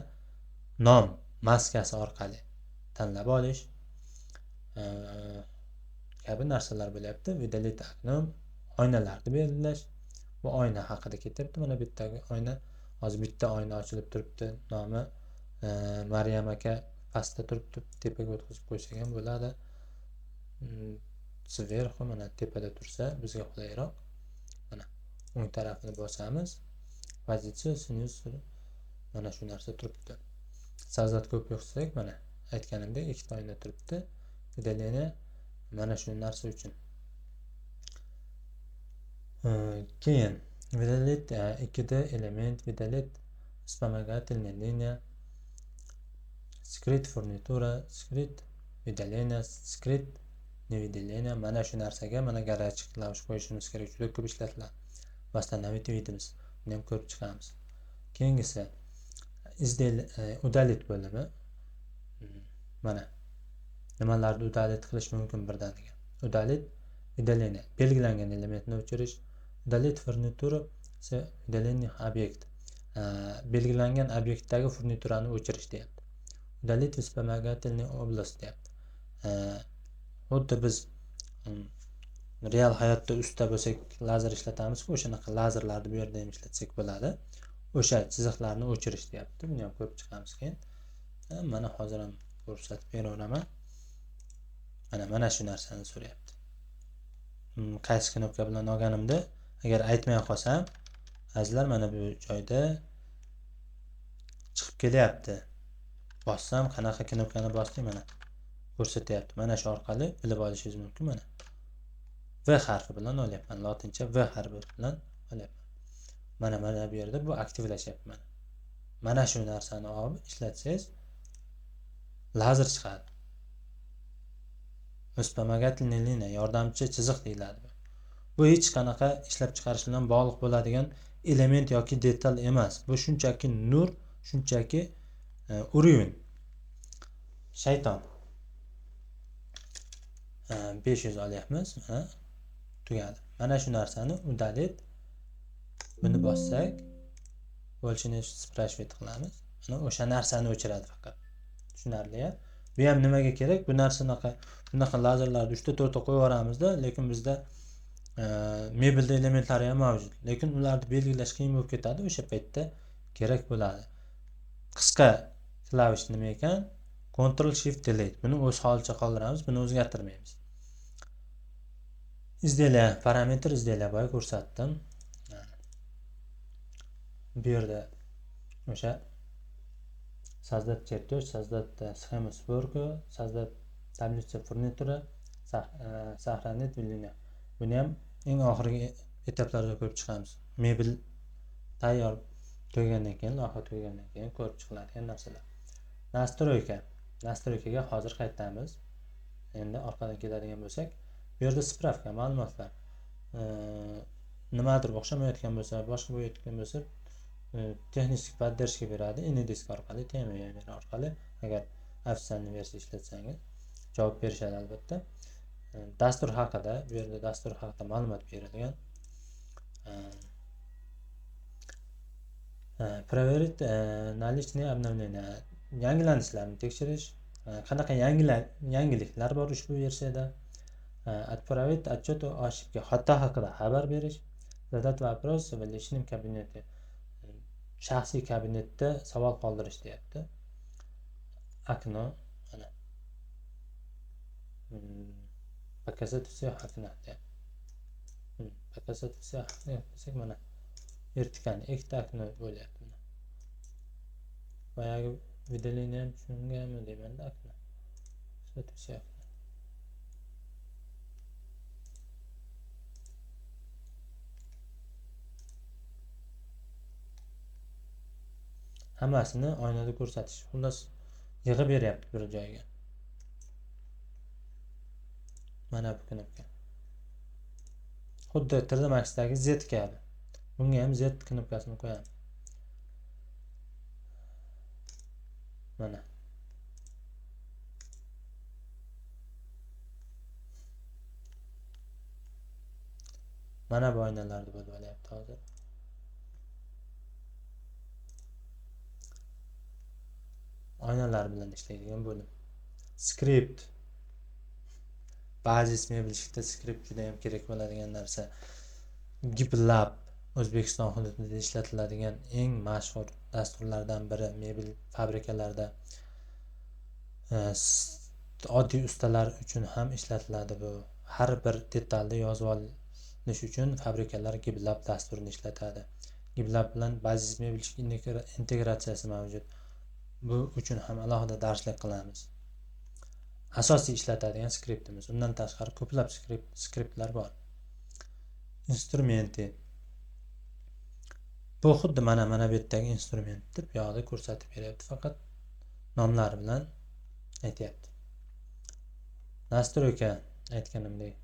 nom maskasi orqali tanlab olish kabi narsalar bo'lyapti. Vidalit aknom, oynalarni belgilash. Bu oyna haqida ketyapti. Mana bittagi oyna, hozir bitta oyna ochilib turibdi. Nomi Maryam aka pastda turibdi. Tepaga o'tkazib qo'ysak ham bo'ladi. Sverxu mana tepada tursa bizga qulayroq. Mana o'ng tarafini bosamiz. Pozitsiya sinus mana shu narsa turibdi. Sazat ko'p yo'qsak, mana aytganimdek ikkita oyna turibdi. Vidaleniya mana shu narsa uchun. Keyin vidalit 2D element, vidalit вспомогательная линия, скрит фурнитура, скрит vidaleniya, скрит невидалeniya. Mana shu narsaga mana garaj klavish qo'yishimiz kerak. Juda ko'p ishlatiladi. Восстановить видимость. Buni ham ko'rib chiqamiz. Keyingisi udalit bo'limi. Mana nimalarni udalit qilish mumkin birdaniga. Udalit vidaleniya, belgilangan elementni o'chirish. Udalit furnitura, vidaleniya obyekt. Belgilangan obyektdagi furniturani o'chirish deyapti. Udalit вспомогательный область deyapti. Xuddi biz real hayotda usta bo'lsak, lazer ishlatamiz-ku, o'shanaqa lazerlarni bu yerda ham ishlatsak bo'ladi. O'sha chiziqlarni o'chirish deyapti. Buni ham ko'rib chiqamiz keyin. Mana hozir ham ko'rsatib beraveraman. Mana shu narsani so'rayapti. Qaysi knopka bilan olganimda agar aytmay qolsam, azizlar mana bu joyda chiqib kelyapti. Bossam qanaqa knopkani bosdim mana ko'rsatyapti. Mana shu orqali bilib olishingiz mumkin. Mana V harfi bilan olyapman, lotincha V harfi bilan olyapman. Mana bu yerda bu aktivlashyapti mana. Mana shu narsani olib ishlatsangiz lazer chiqadi. Вспомогательная линия, yordamchi chiziq deyiladi. Bu hech qanaqa ishlab chiqarish bilan bog'liq bo'ladigan element yoki detal emas. Bu shunchaki nur, shunchaki uровень. Shayton. 500 olyapmiz. Tugadi. Mana shu narsani udalit. Buni bossak, bo'lishini spрашивать qilamiz. Mana o'sha narsani o'chiradi faqat. Tushunarli-ya? Bu ham nimaga kerak? Bu narsaga bunaqa lazerlarni 3 ta 4 ta qo'yib yuboramizda, lekin bizda mebelda elementlari ham mavjud. Lekin ularni belgilash qiyin bo'lib ketadi. O'sha paytda kerak bo'ladi. Qisqa klavish nima ekan? Ctrl Shift Delete. Buni o'z holicha qoldiramiz, buni o'zgartirmaymiz. Izdelya, parametr izdelya boya ko'rsatdim. Bu yerda o'sha создать чертеж, создать схему сборку, создать таблицу фурнитура, сохранить вилина. Buni ham eng oxirgi etaplarda ko'rib chiqamiz. Mebel tayyor tugagandan keyin, loyiha tugagandan keyin ko'rib chiqiladigan narsalar. Настройкаga hozir qaytamiz. Endi orqadan keladigan bo'lsak, bu yerda spravka ma'lumotlar. Nimadir o'xshamayotgan bo'lsa, boshqa bo'layotgan bo'lsa, texnik поддержка beradi. Anydisk orqali, TMVR orqali agar ofitsialniy versiya ishlatsangiz javob berishadi albatta. Dastur haqida, bu yerda dastur haqida ma'lumot berilgan. Проверить наличные обновления. Yangilanishlarni tekshirish, qanaqa yangiliklar bor ushbu versiyada. Отправить отчет о ошибке. Xato haqida xabar berish. Задать вопрос в личном кабинете. Shaxsiy kabinetda savol qoldirish deyapti. Окно, mana. Показать все окна. Показать все окна. Desak mana vertikal ikkita okno bo'lyapti. Boyagi выделение ham shungami deymanda okno. Показать все окна. Hammasini oynada ko'rsatish. Xullas yig'ib beryapti bir joyga. Mana bu knopka. Xuddi 3D Max'dagi Z kabi. Bunga ham Z knopkasini qo'yamiz. Mana. Mana bu oynalarda bo'lib olyapti hozir. Oynalar bilan ishlaydigan bo'lim. Script. Bazis mebel shiftda script juda ham kerak bo'ladigan narsa. GitLab O'zbekiston hududida ishlatiladigan eng mashhur dasturlardan biri. Mebel fabrikalarida oddiy ustalar uchun ham ishlatiladi bu. Har bir detalni yozib olish uchun fabrikalar GitLab dasturini ishlatadi. GitLab bilan Bazis mebel integratsiyasi mavjud. Bu uchun ham alohida darslik qilamiz. Asosiy ishlatadigan skriptimiz. Undan tashqari ko'plab skriptlar bor. Instrumenti. Bu xuddi mana bu yerdagi instrumentni bu yoqda ko'rsatib beryapti, faqat nomlari bilan aytyapti. Настройка aytganimdek.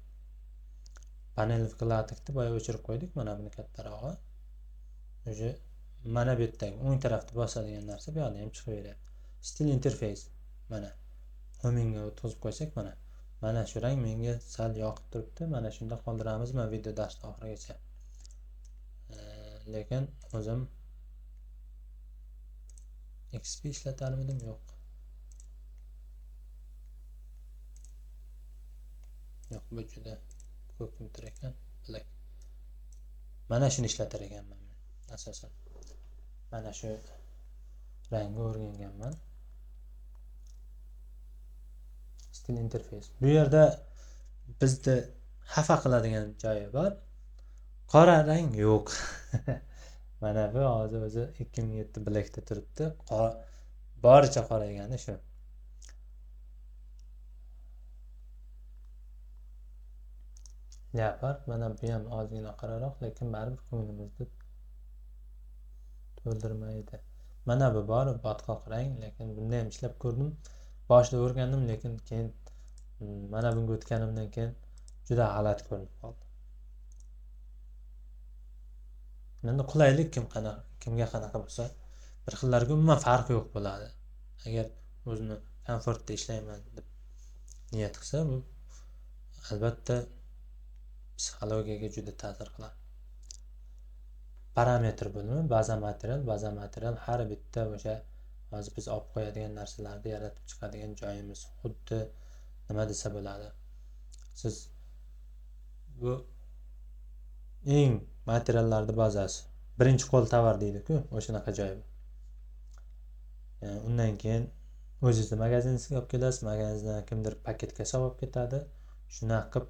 Panel vkladnikni boya o'chirib qo'ydik, mana buni kattarog'i. O'sha mana bu yerdagi o'ng tarafda bosadigan narsa bu yoqda ham chiqib beryapti. Stil interface. Mana homingga o'tkazib qo'ysak mana shu rang menga sal yoqib turibdi. Mana shunda qoldiramiz video darsni oxirigacha. Lekin o'zim XP ishlatarmidim, yo'q. Yo'q, bu juda ko'kimtir ekan, black. Mana shuni ishlatar ekanman men asosan. Mana shu rangga o'rganganman. Stil interface. Bu yerda bizni xafa qiladigan joyi bor. Qora rang yo'q. Mana bu hozir o'zi 2007 blackda turibdi. Boricha qora egani shu. Leopard mana bu ham ozgina qoraroq, lekin baribir ko'nglimizni to'ldirmaydi. Mana bu bor botqoq rang, lekin bunda ham ishlab ko'rdim. Boshida o'rgandim, lekin keyin mana bunga o'tganimdan keyin juda g'alati ko'rinib qoldi. Endi qulaylik kimga qanaqa bo'lsa bir xillariga umuman farqi yo'q bo'ladi. Agar o'zini komfortda ishlayman deb niyat qilsa, bu albatta psixologiyaga juda ta'sir qiladi. Parametr bo'limi, baza material har bitta o'sha hozir biz olib qo'yadigan narsalarni yaratib chiqadigan joyimiz. Xuddi nima desa bo'ladi. Siz bu eng materiallarning bazasi. Birinchi qo'l tovar deydi-ku, o'shanaqa joy bu. Undan keyin o'zingizni magaziningizga olib kelasiz, magazindan kimdir paketga solib ketadi. Shunaqa qilib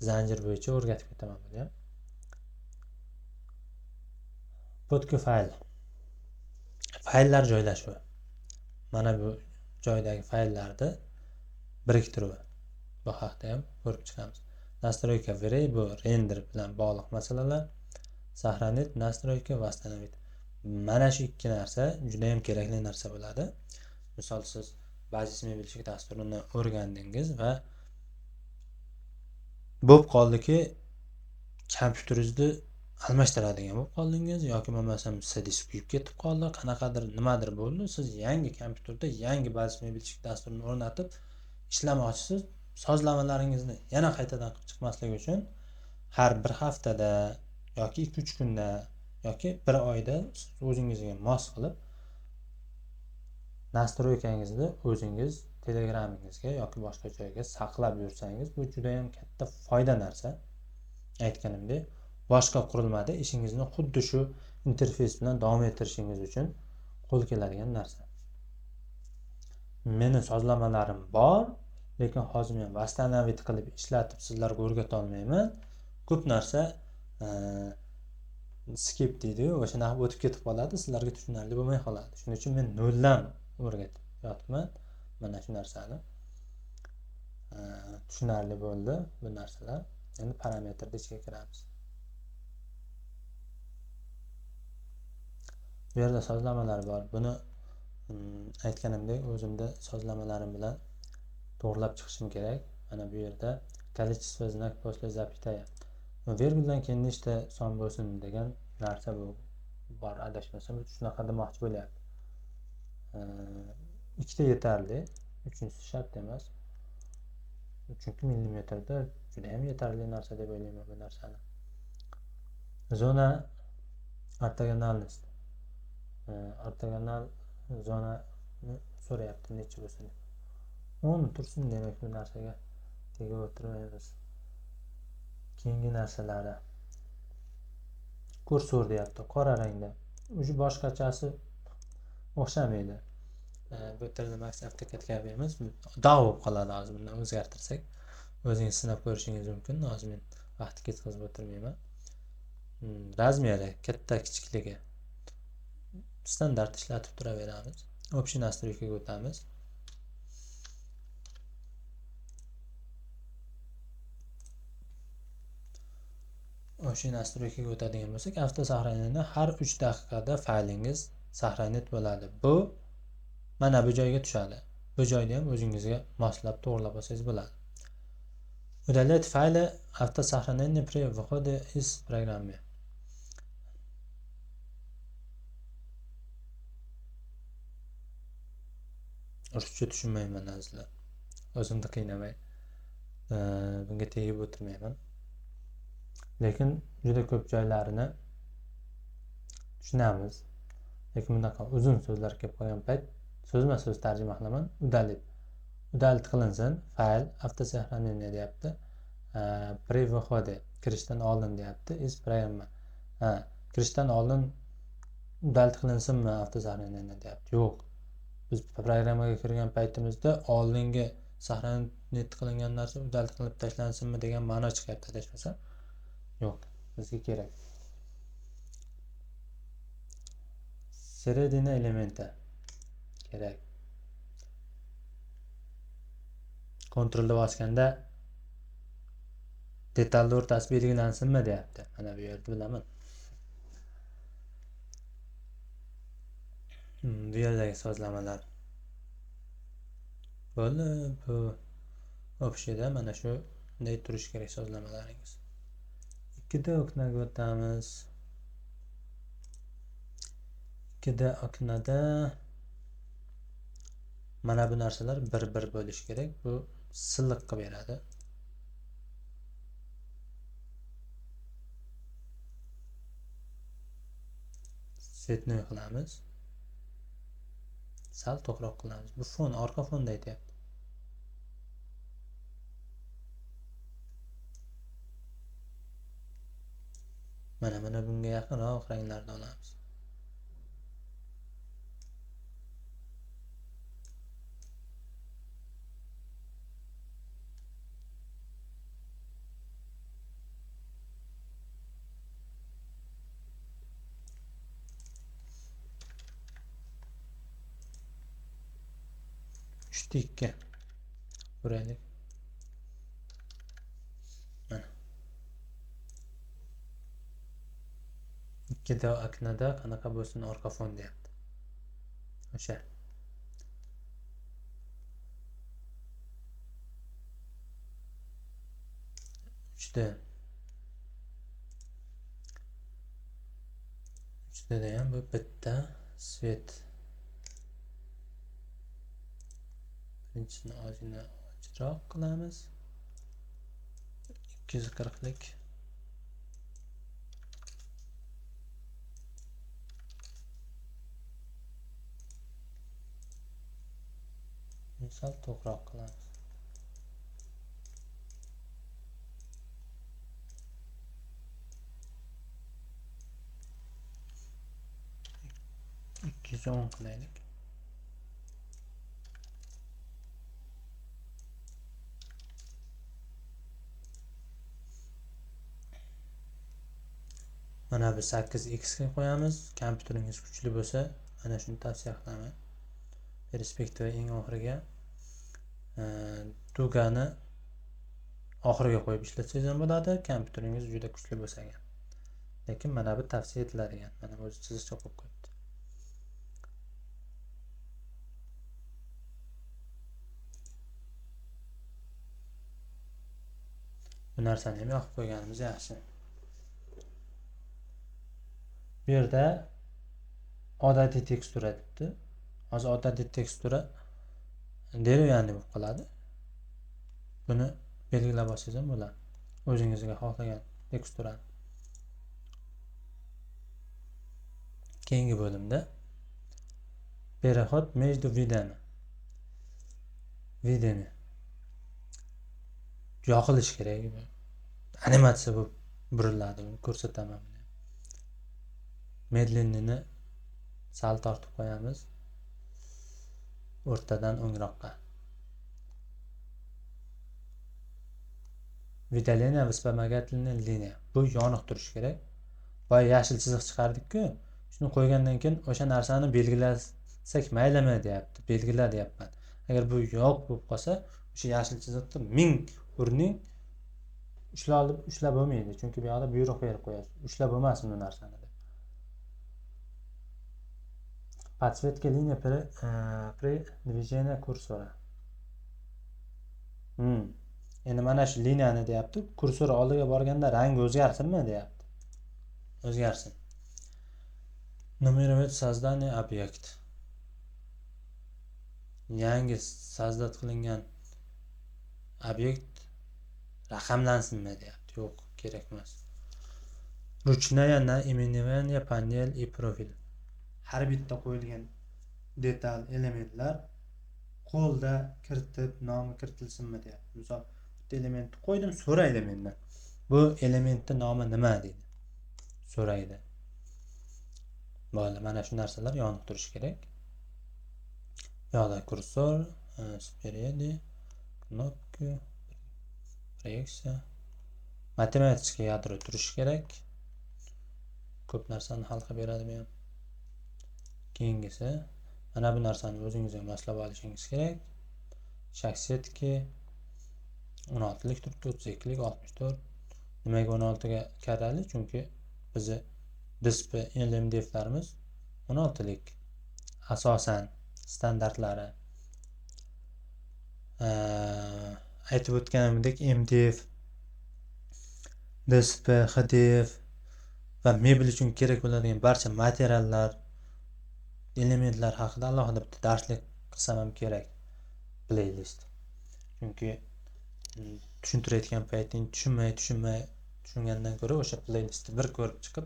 zanjir bo'yicha o'rgatib ketaman buni ham. Podka fayllar joylashuvi. Mana bu joydagi fayllarni biriktiruvi. Bu haqda ham ko'rib chiqamiz. Настройка Vray bu render bilan bog'liq masalalar. Сохранить, настройка, восстановить. Mana shu ikki narsa juda ham kerakli narsa bo'ladi. Misol siz bazismi bilishlik dasturini o'rgandingiz va bo'lib qoldiki kompyuteringizni almashtiradigan bo'lib qoldingiz yoki bo'lmasam disk kuyib ketib qoldi, qanaqadir nimadir bo'ldi, siz yangi kompyuterda yangi bazismi bilishlik dasturini o'rnatib ishlamoqchisiz. Sozlamalaringizni yana qaytadan qilib chiqmasligi uchun har bir haftada yoki 2-3 kunda yoki bir oyda o'zingizga mos qilib nastroykangizni o'zingiz telegramingizga yoki boshqa joyga saqlab yursangiz, bu juda ham katta foyda narsa. Aytganimdek, boshqa qurilmada ishingizni xuddi shu interfeys bilan davom ettirishingiz uchun qo'l keladigan narsa. Meni sozlamalarim bor, lekin hozir men восстановить qilib ishlatib sizlarga o'rgata olmayman. Ko'p narsa skip deydi, o'shanaqa o'tib ketib qoladi, sizlarga tushunarli bo'lmay qoladi. Shuning uchun men noldan o'rgatib yotibman. Mana shu narsani tushunarli bo'ldi bu narsalar. Endi parametrga ichga kiramiz. Bu yerda sozlamalar bor. Buni aytganimdek o'zimda sozlamalarim bilan to'g'rilab chiqishim kerak. Mana bu yerda количество знак после запятая. Virguldan keyin nechta son bo'lsin degan narsa bu bor, adashmasam shunaqa demoqchi bo'lyapti. Ikkita yetarli, uchinchisi shart emas. Chunki millimetrda juda ham yetarli narsa deb o'ylayman bu narsani. Zona ortogonalность. Ortogonal zona so'rayapti necha bo'lsin. 10 tursin, demak bu narsaga tegib o'tirmaymiz. Keyingi narsalari kursor deyapti, qora rangda. Uji boshqachasi o'xshamaydi. Bu yerda max AutoCAD emas, dog' bo'lib qoladi. Hozir bundan o'zgartirsak, o'zingiz sinab ko'rishingiz mumkin. Hozir men vaqt ketkazib o'tirmayman. Razmeri, katta kichikligi standart ishlatib turaveramiz. Общий настройкаga o'tamiz. Общий настройкаga o'tadigan bo'lsak, avtosaqlanishda har 3 daqiqada faylingiz saqlanib bo'ladi. Bu mana bu joyga tushadi. Bu joyda ham o'zingizga moslab to'g'rilab olsangiz bo'ladi. Удалять файлы автосохранения при выходе из программы. Ruscha tushunmayman azizlar. O'zimni qiynamay. Bunga tegib o'tirmayman. Lekin juda ko'p joylarini tushunamiz. Lekin bunaqa uzun so'zlar kelib qolgan payt so'zma-so'z tarjima qilaman. Udalit qilinsin, fayl avtosохранение deyapti. При выходе kirishdan oldin deyapti. Из программы. Kirishdan oldin udalit qilinsinmi avtosохранение deyapti. Yo'q. Biz programmaga kirgan paytimizda oldingi saqlanib qilingan narsa udalit qilib tashlansinmi degan ma'no chiqyapti, adashmasam. Yo'q, bizga kerak. Середина элемента kerak. Kontrolni bosganda detalni o'rtasi belgilansinmi deyapti. Mana bu yerda bilaman. Bu yerdagi sozlamalar. Bo'ldi, bu opsiyada mana shu bunday turish kerak sozlamalaringiz. Ikkita oknaga o'tamiz. ikkida oknada mana bu narsalar bir bo'lishi kerak. Bu silliq qilib beradi. Svetni qilamiz. Sal to'g'roq qilamiz. Bu fon, orqa fonda aytyapti. Mana bunga yaqinroq ranglarni olamiz. Uchta ikki buraylik. Mana ikkita oknada qanaqa bo'lsin orqa fon deyapti. O'sha. Uchtada ham bu bitta svet. Birinchisini ozgina ochroq qilamiz. 240lik. Sal to'g'roq qilamiz. Ikki yuz o'n qilaylik. Mana bu 8x ga qo'yamiz. Kompyuteringiz kuchli bo'lsa, mana shuni tavsiya qilaman. Perspektiva eng oxiriga tugani oxiriga qo'yib ishlatsangiz ham bo'ladi. Kompyuteringiz juda kuchli bo'lsa ham. Lekin mana bu tavsiya etiladigan. Mana o'zi chiziqcha qo'yib qo'yibdi. Bu narsani ham yoqib qo'yganimiz yaxshi. Bu yerda odatiy tekstura debdi. Hozir odatiy tekstura derivan deb qoladi. Buni belgilab olsangiz ham bo'ladi. O'zingizga xohlagan teksturani. Keyingi bo'limda переход между видами. Vidani yoqilish kerak. Animatsiya bo'lib buriladi, uni ko'rsataman. Medlenini sal tortib qo'yamiz. O'rtadan o'ngroqqa. Vidaleniya вспомогательная линия. Bu yoniq turishi kerak. Boya yashil chiziq chiqardik-ku. Shuni qo'ygandan keyin o'sha narsani belgilasak maylimi deyapti. Belgila deyapman. Agar bu yo'q bo'lib qolsa, o'sha yashil chiziqni ming urning ushlab bo'lmaydi. Chunki bu yoqda buyruq berib qo'yasiz. Ushlab bo'lmasin bu narsani. Подсветка линии при движении курсора. Endi mana shu liniyani deyapti. Kursor oldiga borganda rangi o'zgarsinmi deyapti. O'zgarsin. Numerovать создание объект. Yangi sozdat qilingan obyekt raqamlansinmi deyapti. Yo'q, kerak emas. Ручная наименование panel и profil. Har bitta qo'yilgan detal elementlar qo'lda kiritib nomi kiritilsinmi deyapti. Misol bitta elementni qo'ydim, so'raydi mendan. Bu elementning nomi nima deydi. So'raydi. Bo'ldi, mana shu narsalar yoniq turishi kerak. Yo'qda kursor, speredi, knopka, proyeksiya, matematik yadro turishi kerak. Ko'p narsani hal qilib beradi bu ham. Keyingisi mana bu narsani o'zingizga moslab olishingiz kerak. Shaxsiyatki 16lik turibdi, 32lik, 64. Nimaga 16 ga karali? Chunki bizni display LMDF'larimiz 16lik. Asosan standartlari. Aytib o'tganimdek MDF, display, HDF va mebel uchun kerak bo'ladigan barcha materiallar elementlar haqida alohida bitta darslik qilsam ham kerak. Playlist. Chunki tushuntirayotgan payting tushungandan ko'ra o'sha playlistni bir ko'rib chiqib,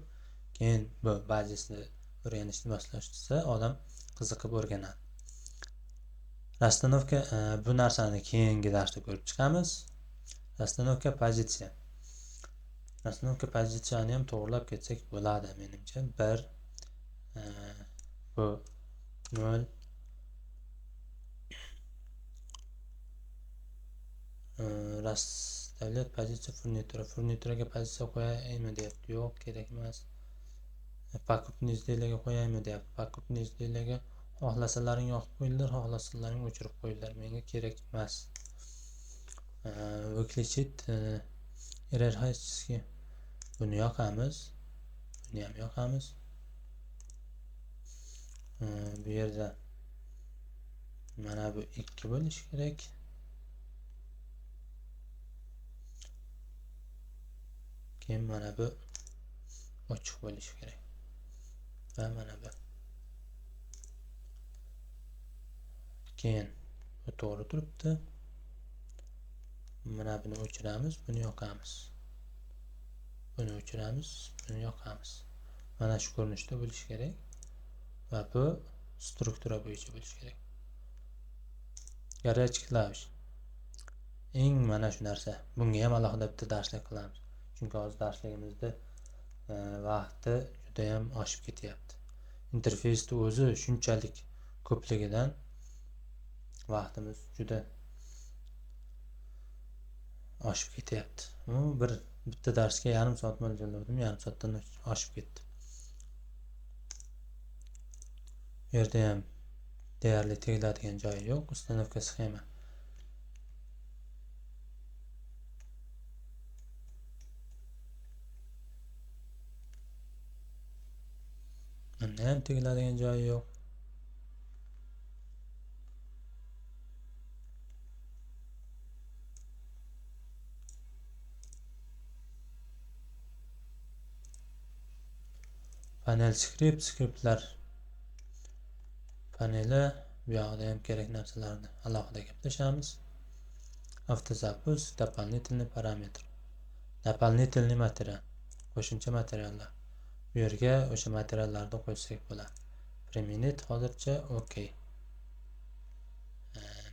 keyin bu bazasni o'rganishni boshlashsa, odam qiziqib o'rganadi. Rastanovka bu narsani keyingi darsda ko'rib chiqamiz. Rastanovka pozitsiya. Rastanovka pozitsiyani ham to'g'rilab ketsak bo'ladi menimcha. 1 bu 0 Rastavlet pozitsiya furnituraga pozitsiya qo'yaymi deyapti. Yo'q, kerak emas. Pakupni izlaylarga qo'yaymi deyapti. Pakupni izlaylarga xohlasalaring yoqib qo'yinglar, xohlasalaring o'chirib qo'yinglar. Menga kerak emas. Выключить иерархически buni yoqamiz. Buni ham yoqamiz. Bu yerda mana bu 2 bo'lishi kerak. Keyin mana bu ochiq bo'lishi kerak. Va mana bu. Keyin bu to'g'ri turibdi. Mana buni o'chiramiz, buni yoqamiz. Buni o'chiramiz, buni yoqamiz. Mana shu ko'rinishda bo'lishi kerak. Va bu struktura bo'yicha bo'lishi kerak. Горячий klavish. Eng mana shu narsa. Bunga ham alohida bitta darslik qilamiz. Chunki hozir darsligimizda vaqti juda ham oshib ketyapti. Interfeysning o'zi shunchalik ko'pligidan vaqtimiz juda oshib ketyapti. Bitta darsga yarim soat mo'ljallavdim, yarim soatdan oshib ketdi. Bu yerda ham deyarli tegiladigan joyi yo'q. Ustanovka sxema. Bunda ham tegiladigan joyi yo'q. Panel skriptlar paneli, bu yoqda ham kerak narsalarni alohida gaplashamiz. Автозапуск, дополнительный параметр. Дополнительный material. Qo'shimcha materiallar. Bu yerga o'sha materiallarni qo'ysak bo'ladi. Применить hozircha okey.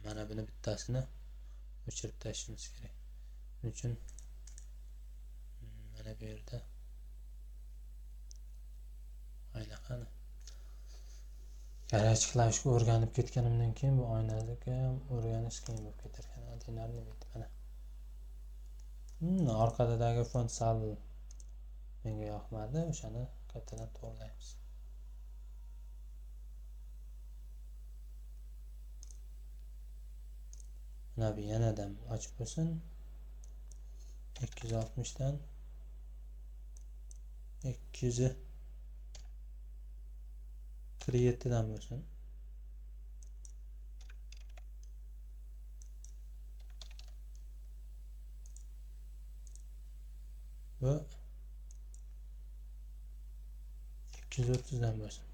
Mana buni bittasini o'chirib tashlashimiz kerak. Shuning uchun mana bu yerda aynaqani garaj klavishga o'rganib ketganimdan keyin bu oynaga ham o'rganish qiyin bo'lib ketar ekan. Ordinarniy mana. Orqadagi font sal menga yoqmadi. O'shani qaytadan to'g'rilaymiz. Mana bu yanada ochib bo'lsin. 260 dan 247 dan bo'lsin. Bu 230 dan bo'lsin.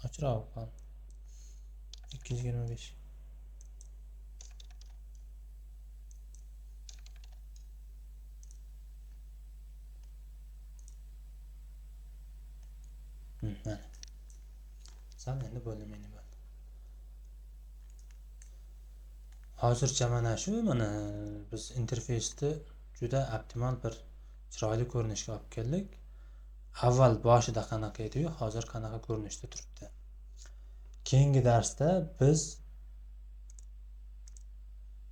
Ochroq qol. 225. Mana. Sal endi bo'limini bo'ldi. Hozircha mana shu biz interfeysni juda optimal bir chiroyli ko'rinishga olib keldik. Avval boshida qanaqa edi-yu, hozir qanaqa ko'rinishda turibdi. Keyingi darsda biz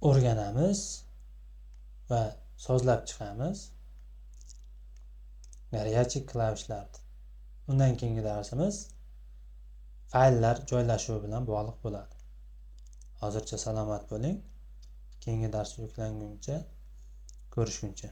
o'rganamiz va sozlab chiqamiz. Горячий klavishlarni. Undan keyingi darsimiz fayllar joylashuvi bilan bog'liq bo'ladi. Hozircha salomat bo'ling. Keyingi dars yuklanguncha ko'rishguncha.